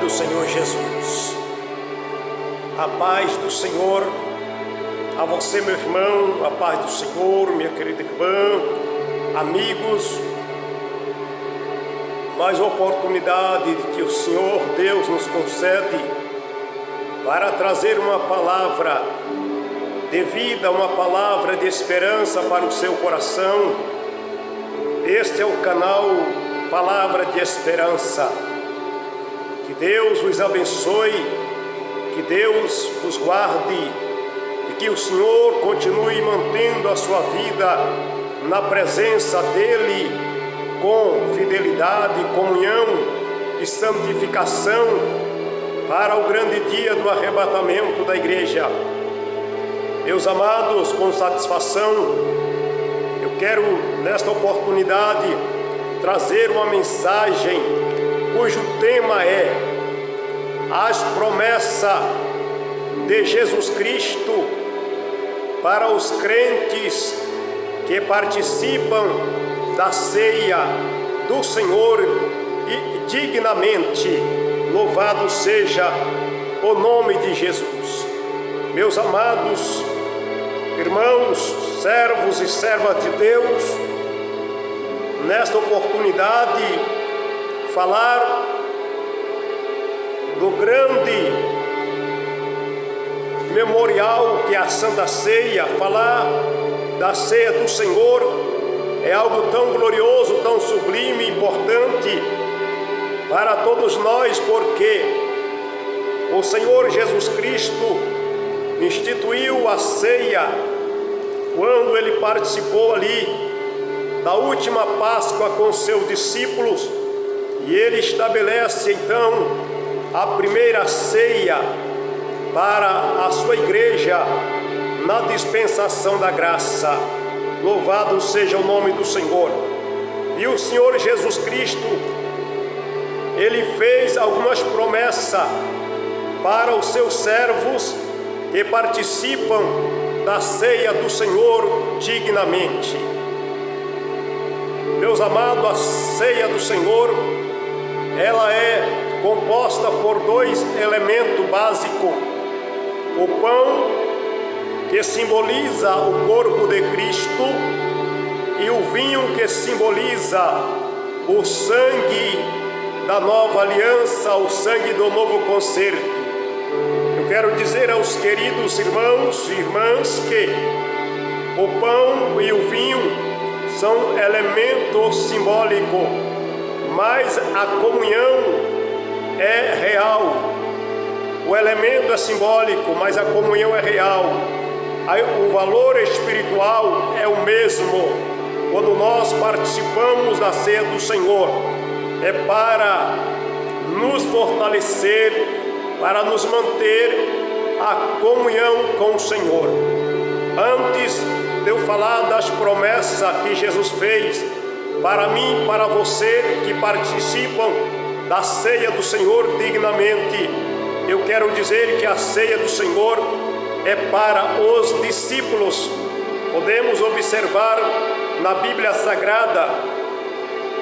do Senhor Jesus. A paz do Senhor a você, meu irmão, a paz do Senhor, minha querida irmã, amigos. Mais uma oportunidade que o Senhor Deus nos concede para trazer uma palavra de vida, uma palavra de esperança para o seu coração. Este é o canal Palavra de Esperança. Que Deus vos abençoe, que Deus vos guarde e que o Senhor continue mantendo a sua vida na presença dEle com fidelidade, comunhão e santificação para o grande dia do arrebatamento da igreja. Meus amados, com satisfação, eu quero nesta oportunidade trazer uma mensagem cujo tema é as promessas de Jesus Cristo para os crentes que participam da ceia do Senhor e dignamente. Louvado seja o nome de Jesus. Meus amados irmãos, servos e servas de Deus, nesta oportunidade, falar do grande memorial que é a Santa Ceia. Falar da ceia do Senhor é algo tão glorioso, tão sublime e importante para todos nós, porque o Senhor Jesus Cristo instituiu a ceia quando Ele participou ali da última Páscoa com seus discípulos, e Ele estabelece então a primeira ceia para a sua igreja na dispensação da graça. Louvado seja o nome do Senhor. E o Senhor Jesus Cristo, Ele fez algumas promessas para os seus servos que participam da ceia do Senhor dignamente. Meus amados, a ceia do Senhor, ela é composta por dois elementos básicos: o pão, que simboliza o corpo de Cristo, e o vinho, que simboliza o sangue da nova aliança, o sangue do novo concerto. Eu quero dizer aos queridos irmãos e irmãs que o pão e o vinho são elementos simbólicos, mas a comunhão é real. O elemento é simbólico, mas a comunhão é real. O valor espiritual é o mesmo. Quando nós participamos da ceia do Senhor, é para nos fortalecer, para nos manter a comunhão com o Senhor. Antes de eu falar das promessas que Jesus fez para mim, para você que participam da ceia do Senhor dignamente, eu quero dizer que a ceia do Senhor é para os discípulos. Podemos observar na Bíblia Sagrada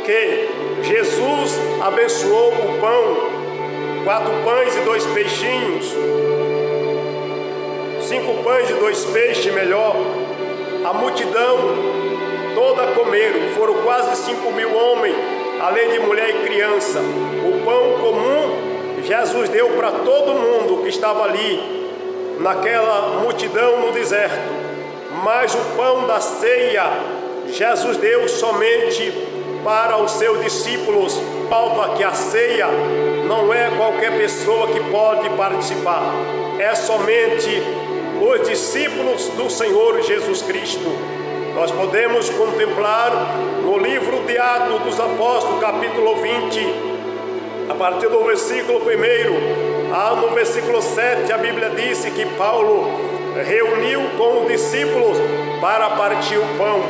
que Jesus abençoou o pão, 4 pães e 2 peixinhos, 5 pães e 2 peixes, melhor. A multidão toda comeram, foram quase 5.000 homens, além de mulher e criança. O pão comum Jesus deu para todo mundo que estava ali, naquela multidão no deserto. Mas o pão da ceia, Jesus deu somente para os seus discípulos. Prova que a ceia não é qualquer pessoa que pode participar, é somente os discípulos do Senhor Jesus Cristo. Nós podemos contemplar no livro de Atos dos Apóstolos, capítulo 20, a partir do versículo 1, no versículo 7, a Bíblia disse que Paulo reuniu com os discípulos para partir o pão.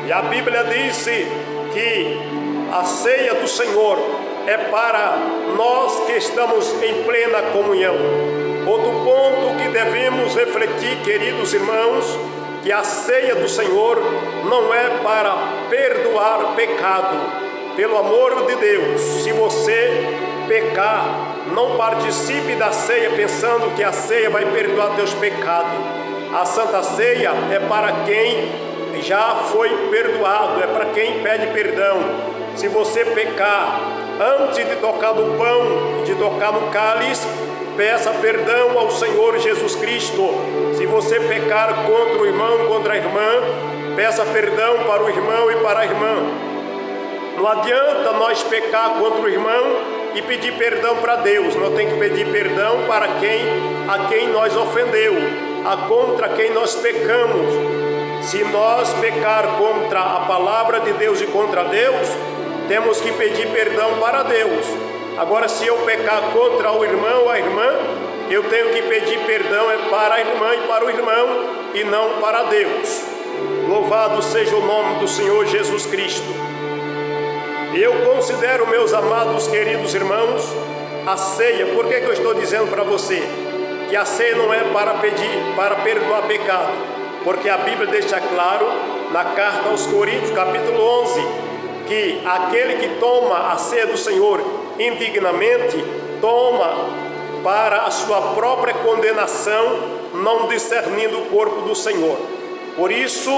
E a Bíblia disse que a ceia do Senhor é para nós que estamos em plena comunhão. Outro ponto que devemos refletir, queridos irmãos, que a ceia do Senhor não é para perdoar pecado. Pelo amor de Deus, se você pecar, não participe da ceia pensando que a ceia vai perdoar teus pecados. A Santa Ceia é para quem já foi perdoado, é para quem pede perdão. Se você pecar antes de tocar no pão, de tocar no cálice, peça perdão ao Senhor Jesus Cristo. Se você pecar contra o irmão, contra a irmã, peça perdão para o irmão e para a irmã. Não adianta nós pecar contra o irmão e pedir perdão para Deus. Nós temos que pedir perdão para a quem nós ofendeu, contra quem nós pecamos. Se nós pecar contra a palavra de Deus e contra Deus, temos que pedir perdão para Deus. Agora, se eu pecar contra o irmão ou a irmã, eu tenho que pedir perdão para a irmã e para o irmão, e não para Deus. Louvado seja o nome do Senhor Jesus Cristo. Eu considero, meus amados, queridos irmãos, a ceia. Por que eu estou dizendo para você que a ceia não é para perdoar pecado? Porque a Bíblia deixa claro na carta aos Coríntios, capítulo 11, que aquele que toma a ceia do Senhor indignamente, toma para a sua própria condenação, não discernindo o corpo do Senhor. Por isso,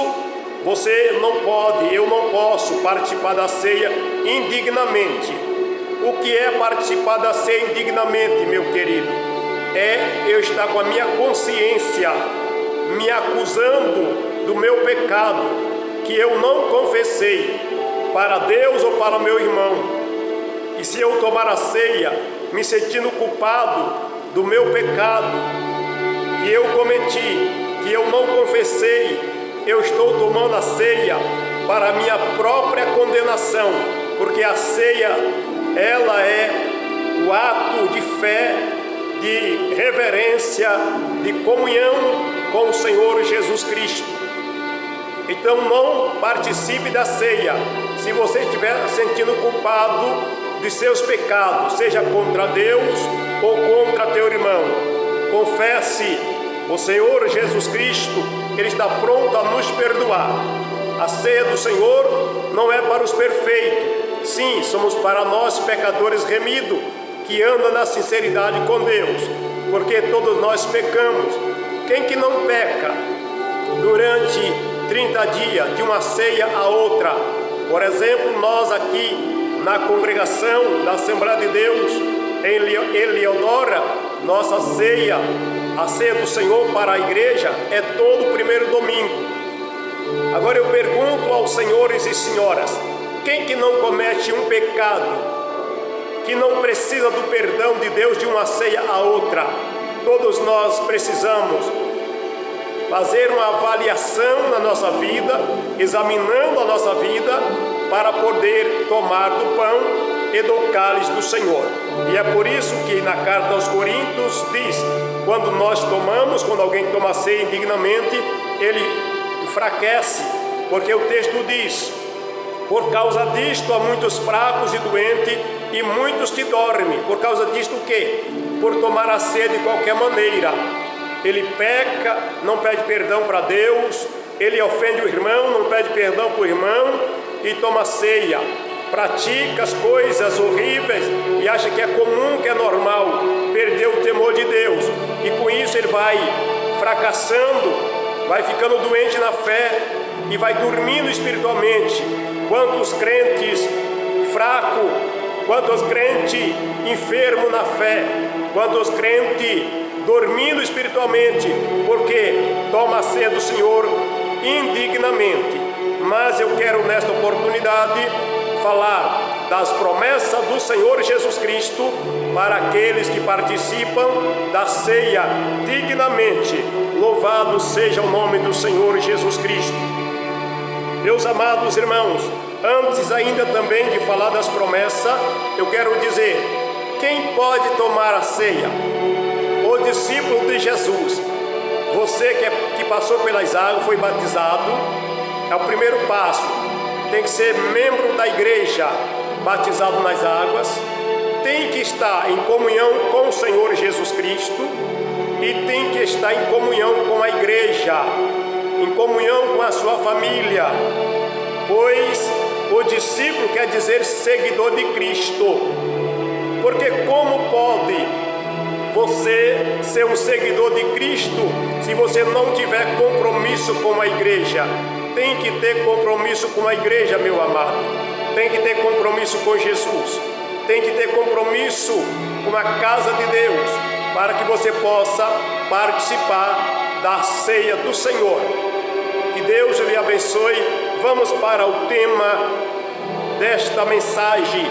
você não pode, eu não posso participar da ceia indignamente. O que é participar da ceia indignamente, meu querido? É eu estar com a minha consciência me acusando do meu pecado, que eu não confessei para Deus ou para meu irmão. E se eu tomar a ceia me sentindo culpado do meu pecado que eu cometi, que eu não confessei, eu estou tomando a ceia para a minha própria condenação, porque a ceia, ela é o ato de fé, de reverência, de comunhão com o Senhor Jesus Cristo. Então não participe da ceia se você estiver sentindo culpado de seus pecados, seja contra Deus ou contra teu irmão. Confesse o Senhor Jesus Cristo, Ele está pronto a nos perdoar. A ceia do Senhor não é para os perfeitos, sim, somos para nós pecadores remidos, que andam na sinceridade com Deus, porque todos nós pecamos. Quem que não peca durante 30 dias, de uma ceia a outra? Por exemplo, nós aqui na congregação da Assembleia de Deus em Eleodora, nossa ceia, a ceia do Senhor para a igreja é todo o primeiro domingo. Agora eu pergunto aos senhores e senhoras, quem que não comete um pecado, que não precisa do perdão de Deus de uma ceia a outra? Todos nós precisamos fazer uma avaliação na nossa vida, examinando a nossa vida, para poder tomar do pão e do cálice do Senhor. E é por isso que na carta aos Coríntios diz, quando nós tomamos, quando alguém toma a ceia indignamente, ele enfraquece, porque o texto diz, por causa disto há muitos fracos e doentes, e muitos que dormem. Por causa disto o quê? Por tomar a ceia de qualquer maneira. Ele peca, não pede perdão para Deus, ele ofende o irmão, não pede perdão para o irmão, e toma ceia, pratica as coisas horríveis e acha que é comum, que é normal, perdeu o temor de Deus, e com isso ele vai fracassando, vai ficando doente na fé e vai dormindo espiritualmente. Quantos crentes fracos, quantos crentes enfermos na fé, quantos crentes dormindo espiritualmente, porque toma a ceia do Senhor indignamente. Mas eu quero nesta oportunidade falar das promessas do Senhor Jesus Cristo para aqueles que participam da ceia dignamente. Louvado seja o nome do Senhor Jesus Cristo. Meus amados irmãos, antes ainda também de falar das promessas, eu quero dizer, quem pode tomar a ceia? O discípulo de Jesus. Você que passou pelas águas, foi batizado, é o primeiro passo. Tem que ser membro da igreja, batizado nas águas, tem que estar em comunhão com o Senhor Jesus Cristo e tem que estar em comunhão com a igreja, em comunhão com a sua família, pois o discípulo quer dizer seguidor de Cristo. Porque como pode você ser um seguidor de Cristo se você não tiver compromisso com a igreja. Tem que ter compromisso com a igreja, meu amado. Tem que ter compromisso com Jesus. Tem que ter compromisso com a casa de Deus, para que você possa participar da ceia do Senhor. Que Deus lhe abençoe. Vamos para o tema desta mensagem,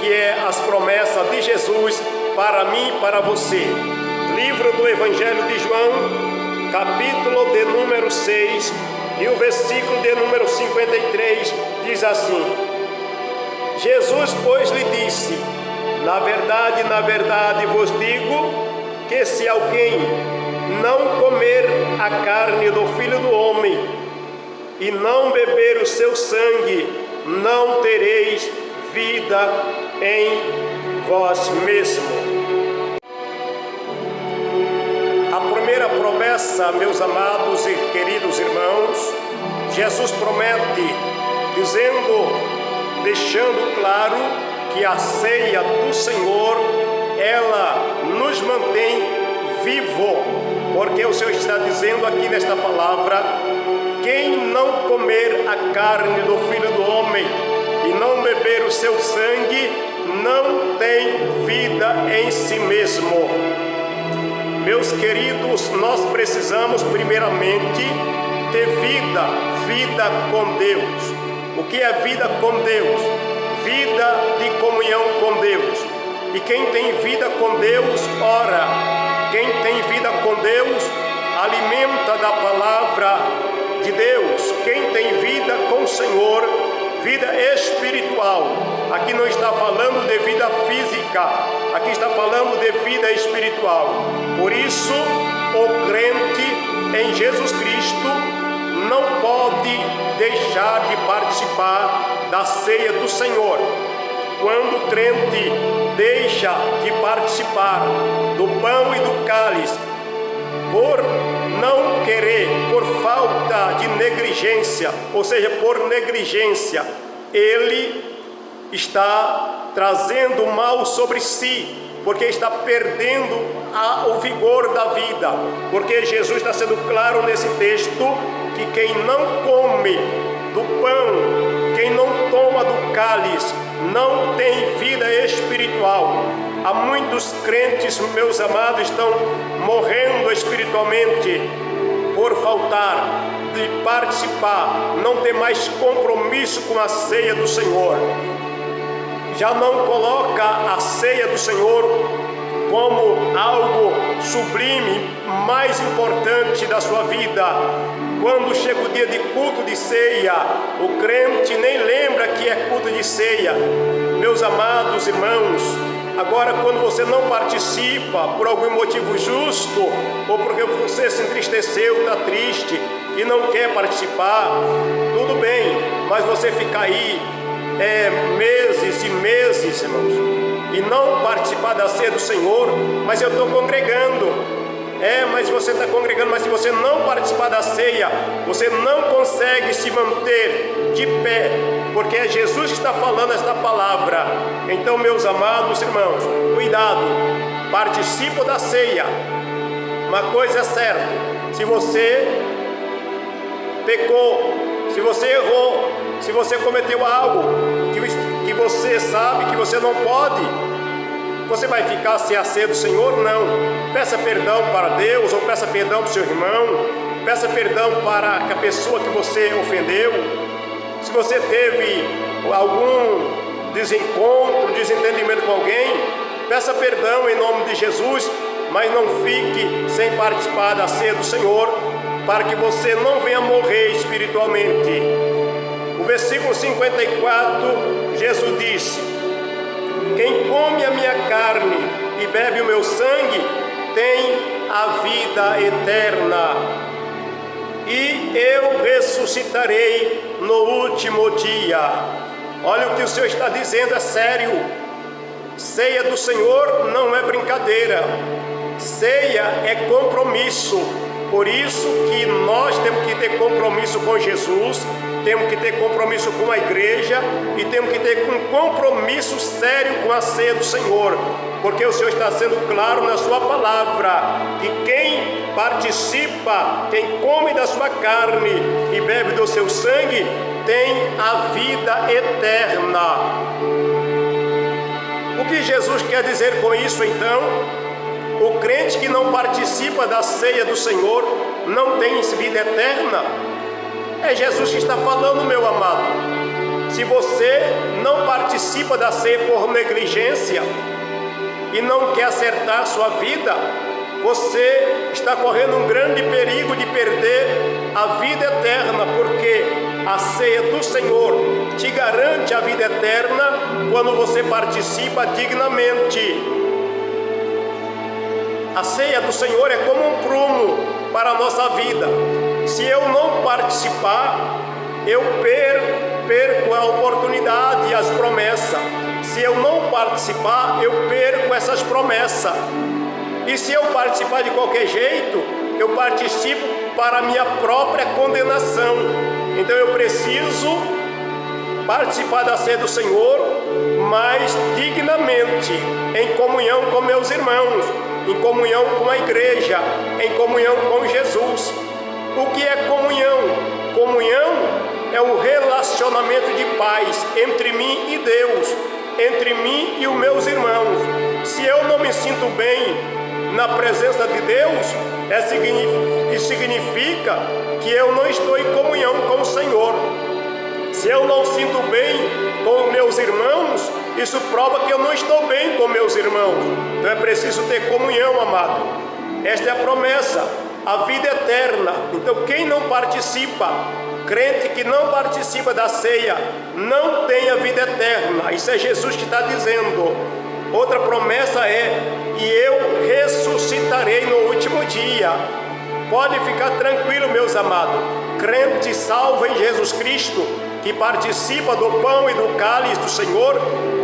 que é as promessas de Jesus para mim e para você. Livro do Evangelho de João, capítulo de número 6, e o versículo de número 53 diz assim: Jesus, pois, lhe disse: na verdade vos digo, que se alguém não comer a carne do Filho do Homem e não beber o seu sangue, não tereis vida em vós mesmo. A primeira promessa, meus amados e queridos irmãos, Jesus promete, deixando claro que a ceia do Senhor, ela nos mantém vivo, porque o Senhor está dizendo aqui nesta palavra: quem não comer a carne do Filho do Homem e não beber o seu sangue, não tem vida em si mesmo. Meus queridos, nós precisamos primeiramente ter vida com Deus. O que é vida com Deus? Vida de comunhão com Deus. E quem tem vida com Deus, ora. Quem tem vida com Deus, alimenta da palavra de Deus. Quem tem vida com o Senhor, vida espiritual. Aqui não está falando de vida física, aqui está falando de vida espiritual. Por isso, o crente em Jesus Cristo não pode deixar de participar da ceia do Senhor. Quando o crente deixa de participar do pão e do cálice, por não querer, por falta de negligência, ou seja, por negligência, ele está trazendo mal sobre si, porque está perdendo o vigor da vida. Porque Jesus está sendo claro nesse texto que quem não come do pão, quem não toma do cálice, não tem vida espiritual. Há muitos crentes, meus amados, estão morrendo espiritualmente por faltar de participar, não ter mais compromisso com a ceia do Senhor. Já não coloca a ceia do Senhor como algo sublime, mais importante da sua vida. Quando chega o dia de culto de ceia, o crente nem lembra que é culto de ceia. Meus amados irmãos, agora quando você não participa por algum motivo justo, ou porque você se entristeceu, está triste e não quer participar, tudo bem, mas você fica aí meses e meses, irmãos, e não participar da ceia do Senhor. Mas eu estou congregando. Mas você está congregando, mas se você não participar da ceia, você não consegue se manter de pé, porque é Jesus que está falando esta palavra. Então, meus amados irmãos, cuidado, participe da ceia. Uma coisa é certa: se você pecou, se você errou, se você cometeu algo que você sabe que você não pode, você vai ficar sem a ceia do Senhor? Não. Peça perdão para Deus, ou peça perdão para o seu irmão, peça perdão para a pessoa que você ofendeu. Se você teve algum desencontro, desentendimento com alguém, peça perdão em nome de Jesus, mas não fique sem participar da ceia do Senhor, para que você não venha morrer espiritualmente. O versículo 54, Jesus disse: quem come a minha carne e bebe o meu sangue tem a vida eterna, e eu ressuscitarei no último dia. Olha o que o Senhor está dizendo, é sério. Ceia do Senhor não é brincadeira. Ceia é compromisso. Por isso que nós temos que ter compromisso com Jesus, temos que ter compromisso com a igreja e temos que ter um compromisso sério com a ceia do Senhor. porque o Senhor está sendo claro na sua palavra, que quem participa, quem come da sua carne e bebe do seu sangue, tem a vida eterna. O que Jesus quer dizer com isso então? O crente que não participa da ceia do Senhor não tem vida eterna? É Jesus que está falando, meu amado. Se você não participa da ceia por negligência e não quer acertar sua vida, você está correndo um grande perigo de perder a vida eterna, porque a ceia do Senhor te garante a vida eterna quando você participa dignamente. A ceia do Senhor é como um prumo para a nossa vida. Se eu não participar, eu perco a oportunidade e as promessas. Se eu não participar, eu perco essas promessas. E se eu participar de qualquer jeito, eu participo para a minha própria condenação. Então eu preciso participar da ceia do Senhor, mas dignamente, em comunhão com meus irmãos, em comunhão com a igreja, em comunhão com Jesus. O que é comunhão? Comunhão é um relacionamento de paz entre mim e Deus, entre mim e os meus irmãos. Se eu não me sinto bem na presença de Deus, isso significa que eu não estou em comunhão com o Senhor. Se eu não sinto bem com meus irmãos, isso prova que eu não estou bem com meus irmãos. Então é preciso ter comunhão, amado. Esta é a promessa, a vida eterna. Então quem não participa, crente que não participa da ceia, não tem a vida eterna. Isso é Jesus que está dizendo. Outra promessa é: e eu ressuscitarei no último dia. Pode ficar tranquilo, meus amados. Crente salvo em Jesus Cristo, que participa do pão e do cálice do Senhor,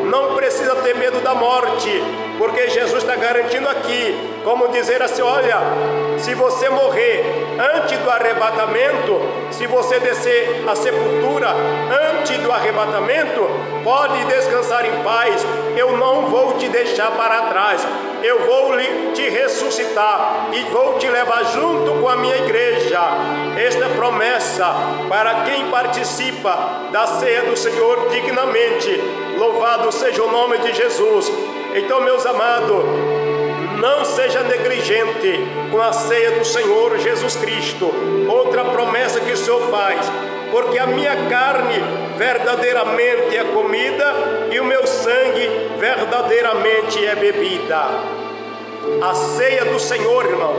não precisa ter medo da morte, porque Jesus está garantindo aqui, como dizer assim: olha, se você morrer antes do arrebatamento, se você descer à sepultura antes do arrebatamento, pode descansar em paz, eu não vou te deixar para trás, eu vou te ressuscitar e vou te levar junto com a minha igreja. Esta é a promessa para quem participa da ceia do Senhor dignamente. Louvado seja o nome de Jesus. Então, meus amados, não seja negligente com a ceia do Senhor Jesus Cristo. Outra promessa que o Senhor faz: porque a minha carne verdadeiramente é comida e o meu sangue verdadeiramente é bebida. A ceia do Senhor, irmão,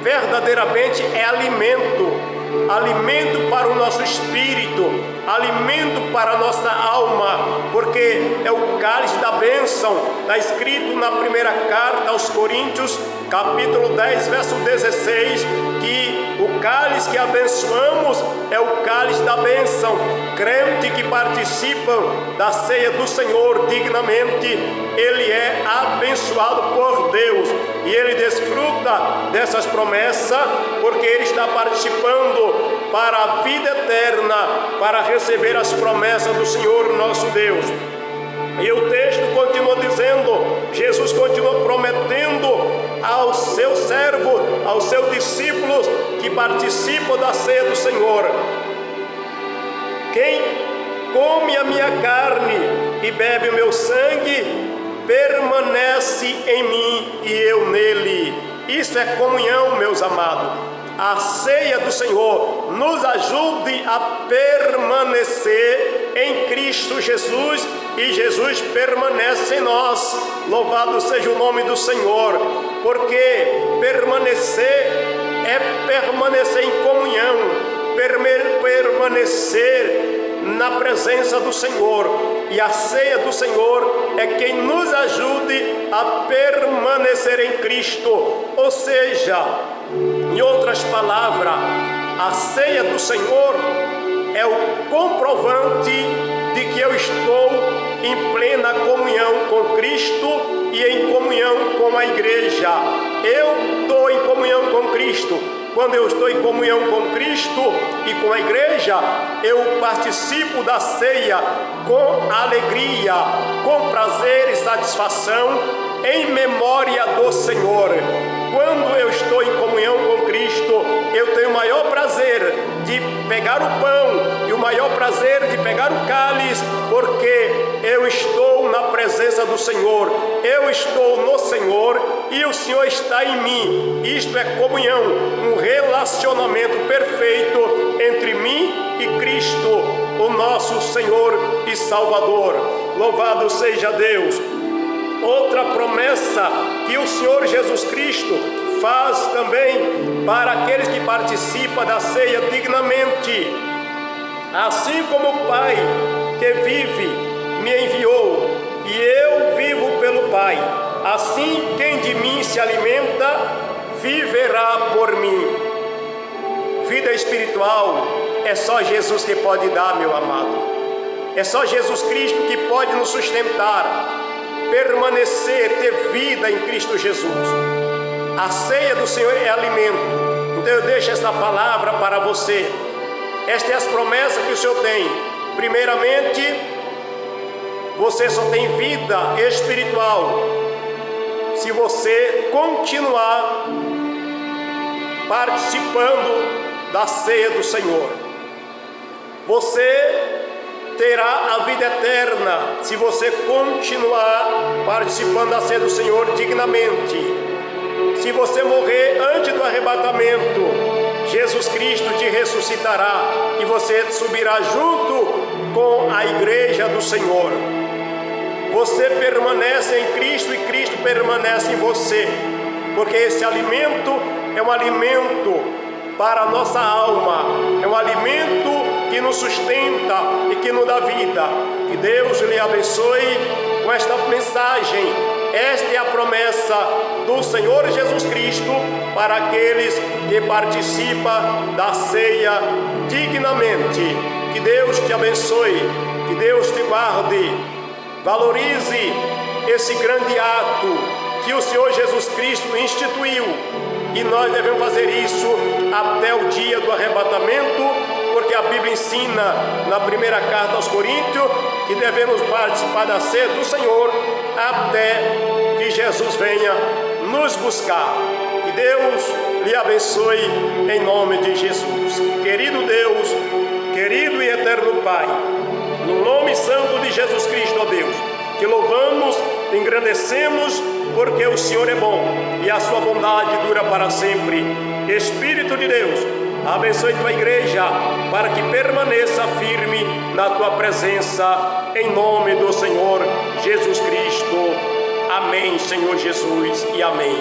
verdadeiramente é alimento. Alimento para o nosso espírito, alimento para a nossa alma, porque é o cálice da bênção. Está escrito na primeira carta aos Coríntios, capítulo 10, verso 16, que o cálice que abençoamos é o cálice da bênção. Crente que participam da ceia do Senhor dignamente, ele é abençoado por Deus e ele desfruta dessas promessas, porque ele está participando para a vida eterna, para receber as promessas do Senhor nosso Deus. E o texto continua dizendo, Jesus continua prometendo ao seu servo, aos seus discípulos que participam da ceia do Senhor: quem come a minha carne e bebe o meu sangue, permanece em mim e eu nele. Isso é comunhão, meus amados. A ceia do Senhor nos ajude a permanecer em Cristo Jesus e Jesus permanece em nós. Louvado seja o nome do Senhor, porque permanecer é permanecer em comunhão, permanecer na presença do Senhor, e a ceia do Senhor é quem nos ajude a permanecer em Cristo. Ou seja, em outras palavras, a ceia do Senhor é o comprovante de que eu estou em plena comunhão com Cristo e em comunhão com a igreja. Eu estou em comunhão com Cristo. Quando eu estou em comunhão com Cristo e com a igreja, eu participo da ceia com alegria, com prazer e satisfação, em memória do Senhor. Quando eu estou em comunhão com Cristo, eu tenho o maior prazer de pegar o pão e o maior prazer de pegar o cálice, porque eu estou na presença do Senhor, eu estou no Senhor e o Senhor está em mim. Isto é comunhão, um relacionamento perfeito entre mim e Cristo, o nosso Senhor e Salvador. Louvado seja Deus! Outra promessa que o Senhor Jesus Cristo faz também para aqueles que participam da ceia dignamente. Assim como o Pai que vive me enviou e eu vivo pelo Pai, assim quem de mim se alimenta viverá por mim. Vida espiritual é só Jesus que pode dar, meu amado. É só Jesus Cristo que pode nos sustentar, permanecer, ter vida em Cristo Jesus. A ceia do Senhor é alimento. Então eu deixo esta palavra para você. Estas são as promessas que o Senhor tem. Primeiramente, você só tem vida espiritual se você continuar participando da ceia do Senhor. Você terá a vida eterna se você continuar participando da ceia do Senhor dignamente. Se você morrer antes do arrebatamento, Jesus Cristo te ressuscitará e você subirá junto com a igreja do Senhor. Você permanece em Cristo e Cristo permanece em você, porque esse alimento é um alimento para a nossa alma, é um alimento que nos sustenta e que nos dá vida. Que Deus lhe abençoe com esta mensagem. Esta é a promessa do Senhor Jesus Cristo para aqueles que participam da ceia dignamente. Que Deus te abençoe, que Deus te guarde. Valorize esse grande ato que o Senhor Jesus Cristo instituiu, e nós devemos fazer isso até o dia do arrebatamento, porque a Bíblia ensina na primeira carta aos Coríntios que devemos participar da ceia do Senhor até que Jesus venha nos buscar. Que Deus lhe abençoe em nome de Jesus. Querido Deus, querido e eterno Pai, no nome santo de Jesus Cristo, ó Deus, te louvamos, te engrandecemos, porque o Senhor é bom e a sua bondade dura para sempre. Espírito de Deus, abençoe tua igreja para que permaneça firme na tua presença, em nome do Senhor Jesus Cristo. Amém, Senhor Jesus, e amém.